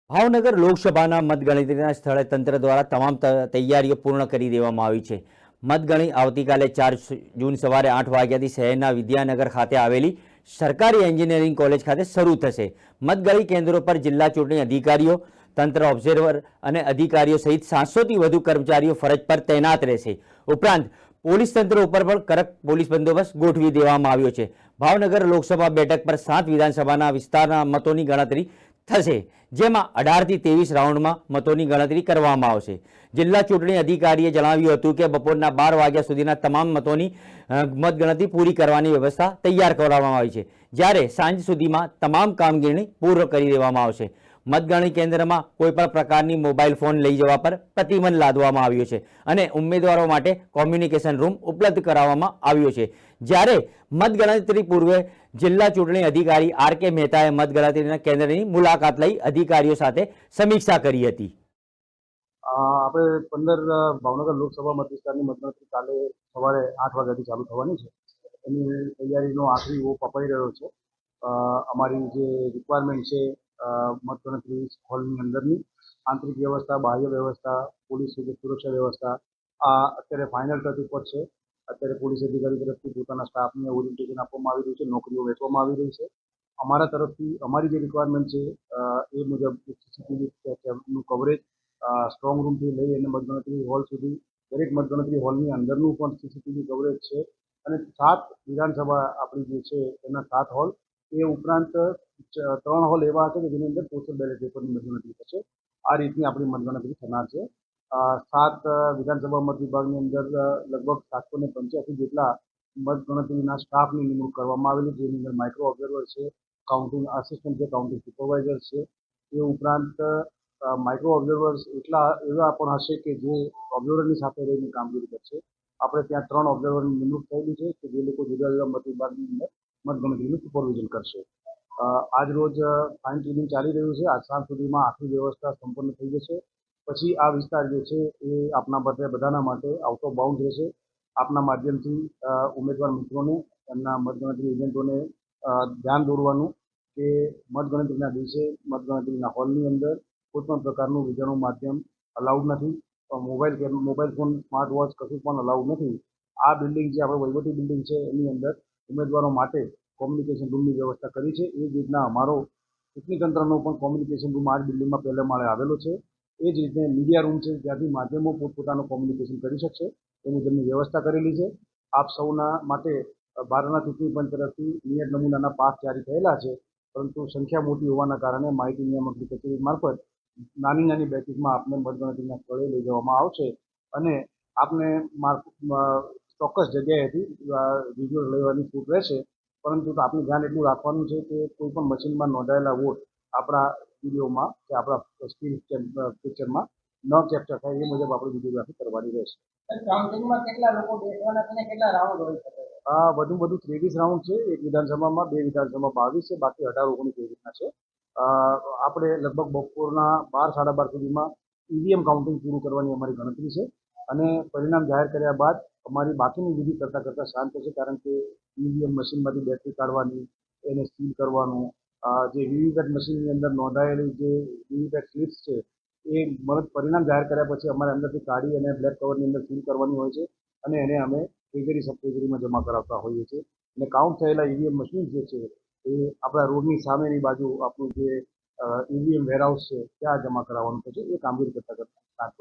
ભાવનગર લોકસભાના મતગણતરીના સ્થળે તંત્ર દ્વારા તમામ તૈયારીઓ પૂર્ણ કરી દેવામાં આવી છે। મતગણતરી આવતીકાલે 4 જૂન સવારે 8 વાગ્યાથી શહેરના વિદ્યાનગર ખાતે આવેલી સરકારી એન્જિનિયરિંગ કોલેજ ખાતે શરૂ થશે। મતગણતરી કેન્દ્રો પર જિલ્લા ચૂંટણી અધિકારીઓ, તંત્ર ઓબ્ઝર્વર અને અધિકારીઓ સહિત 700થી વધુ કર્મચારીઓ ફરજ પર તૈનાત રહેશે। ઉપરાંત પોલીસ તંત્ર ઉપર પણ કડક પોલીસ બંદોબસ્ત ગોઠવી દેવામાં આવ્યો છે। ભાવનગર લોકસભા બેઠક પર 7 વિધાનસભાના વિસ્તારના મતોની ગણતરી થશે, જેમાં 18 થી 23 રાઉન્ડમાં મતોની ગણતરી કરવામાં આવશે। જિલ્લા ચૂંટણી અધિકારીએ જણાવ્યું હતું કે બપોરના 12 વાગ્યા સુધીના તમામ મતોની મતગણતરી પૂરી કરવાની વ્યવસ્થા તૈયાર કરવામાં આવી છે, જ્યારે સાંજ સુધીમાં તમામ કામગીરી પૂર્ણ કરી દેવામાં આવશે। મતગણતરી કેન્દ્રમાં કોઈપણ પ્રકારની મોબાઈલ ફોન લઈ જવા પર પ્રતિબંધ લાદવામાં આવ્યો છે અને ઉમેદવારો માટે કોમ્યુનિકેશન રૂમ ઉપલબ્ધ કરાવવામાં આવ્યો છે। જ્યારે મતગણતરી પૂર્વે જિલ્લા ચૂંટણી અધિકારી આર.કે. મહેતાએ મતગણતરીના કેન્દ્રની મુલાકાત લઈ અધિકારીઓ સાથે સમીક્ષા કરી હતી। આપણે 15 ભાવનગર લોકસભા મત વિસ્તારની મતગણતરી કાલે સવારે 8 વાગ્યાથી ચાલુ થવાની છે। એની તૈયારીનો આખરી ઓપ અપાઈ રહ્યો છે। અમારી જે રિક્વાયરમેન્ટ છે મતગણતરી હોલની અંદરની આંતરિક વ્યવસ્થા, બાહ્ય વ્યવસ્થા, પોલીસ સુરક્ષા વ્યવસ્થા આ અત્યારે ફાઇનલ ટચ ઉપર છે। અત્યારે પોલીસ અધિકારી તરફથી પોતાના સ્ટાફને ઓરિએન્ટેશન આપવામાં આવી રહ્યું છે, નોકરીઓ વહેંચવામાં આવી રહી છે। અમારા તરફથી અમારી જે રિક્વાયરમેન્ટ છે એ મુજબ સીસીટીવીનું કવરેજ સ્ટ્રોંગ રૂમથી લઈ અને મતગણતરી હોલ સુધી દરેક મતગણતરી હોલની અંદરનું પણ સીસીટીવી કવરેજ છે અને 7 વિધાનસભા આપણી જે છે એના 7 હોલ, એ ઉપરાંત 3 હોલ એવા હશે કે જેની અંદર પોસ્ટલ બેલેટ પેપરની મતગણતરી થશે। આ રીતની આપણી મતગણતરી થનાર છે। 7 વિધાનસભા મત વિભાગની અંદર લગભગ 785 જેટલા મતગણતરીના સ્ટાફની નિમણૂક કરવામાં આવેલી છે, જેની અંદર માઇક્રો ઓબ્ઝર્વર છે, કાઉન્ટિંગ આસિસ્ટન્ટ છે, કાઉન્ટિંગ સુપરવાઇઝર છે। એ ઉપરાંત માઇક્રો ઓબ્ઝર્વર્સ એવા પણ હશે કે જે ઓબ્ઝર્વરની સાથે રહીને કામગીરી કરશે। આપણે ત્યાં 3 ઓબ્ઝર્વરની નિમણૂક થયેલી છે કે જે લોકો જુદા જુદા મત વિભાગની અંદર મતગણતરીનું સુપરવિઝન કરશે। આજ રોજ ફાઇન ટ્યુનિંગ ચાલી રહ્યું છે। આજ સાંજ સુધીમાં આખી વ્યવસ્થા સંપન્ન થઈ જશે। પછી આ વિસ્તાર જે છે એ આપના બધાના માટે આઉટ ઓફ બાઉન્ડ રહેશે। આપના માધ્યમથી ઉમેદવાર મિત્રોને, એમના મતગણતરી એજન્ટોને ધ્યાન દોરવાનું કે મતગણતરીના દિવસે મતગણતરીના હોલની અંદર કોઈપણ પ્રકારનું બીજાનું માધ્યમ અલાઉડ નથી। મોબાઈલ ફોન, સ્માર્ટ વોચ કશું પણ અલાઉડ નથી। આ બિલ્ડિંગ જે આપણે વહીવટી બિલ્ડિંગ છે એની અંદર ઉમેદવારો માટે કોમ્યુનિકેશન રૂમની વ્યવસ્થા કરી છે। એ જ રીતના અમારો ચૂંટણી તંત્રનો પણ કોમ્યુનિકેશન રૂમ આ જ બિલ્ડિંગમાં પહેલા માળે આવેલો છે। એ જ રીતે મીડિયા રૂમ છે, જ્યાંથી માધ્યમો પોતપોતાનું કોમ્યુનિકેશન કરી શકશે એની તેમની વ્યવસ્થા કરેલી છે। આપ સૌના માટે ભારતના ચૂંટણી પંચ તરફથી નિયત નમૂનાના પાસ જારી થયેલા છે, પરંતુ સંખ્યા મોટી હોવાના કારણે માહિતી નિયામકની કચેરી મારફત નાની બેઠકમાં આપને મતગણતરીના સ્થળે લઈ જવામાં આવશે અને આપને ચોક્કસ જગ્યાએથી વિઝ્યુઅલ લેવાની છૂટ રહેશે। પરંતુ આપણે ધ્યાન એટલું રાખવાનું છે કે કોઈ પણ મશીનમાં નોંધાયેલા વોટ આપણા વિડીયોમાં કે આપણા સ્ક્રીન પિક્ચરમાં ન કેપ્ચર થાય એ મુજબ આપણે વિડીયોગ્રાફી કરવાની રહેશે। કાઉન્ટિંગમાં કેટલા લોકો બેસવાના છે અને કેટલા રાઉન્ડ હોઈ શકે? વધુ 23 રાઉન્ડ છે। એક વિધાનસભામાં, 2 વિધાનસભામાં 22 છે, બાકી 18, 19 એવી રીતના છે। આપણે લગભગ બપોરના 12, 12:30 સુધીમાં ઈવીએમ કાઉન્ટિંગ પૂરું કરવાની અમારી ગણતરી છે અને પરિણામ જાહેર કર્યા બાદ અમારી બાકીની વિધિ કરતાં શાંત છે, કારણ કે ઈવીએમ મશીનમાંથી બેટરી કાઢવાની, એને સીલ કરવાનું, જે વીવીપેટ મશીનની અંદર નોંધાયેલી જે વીવીપેટ સ્લિપ્સ છે એ પરિણામ જાહેર કર્યા પછી અમારે અંદરથી કાઢી અને બ્લેક કવરની અંદર સીલ કરવાની હોય છે અને એને અમે ટ્રેઝરી, સબ ટ્રેઝરીમાં જમા કરાવતા હોઈએ છીએ। અને કાઉન્ટ થયેલા ઈવીએમ મશીન જે છે એ આપણા રોડની સામેની બાજુ આપણું જે ઈવીએમ વેરહાઉસ છે ત્યાં જમા કરાવવાનું થશે। એ કામગીરી કરતાં સ્ટાર્ટ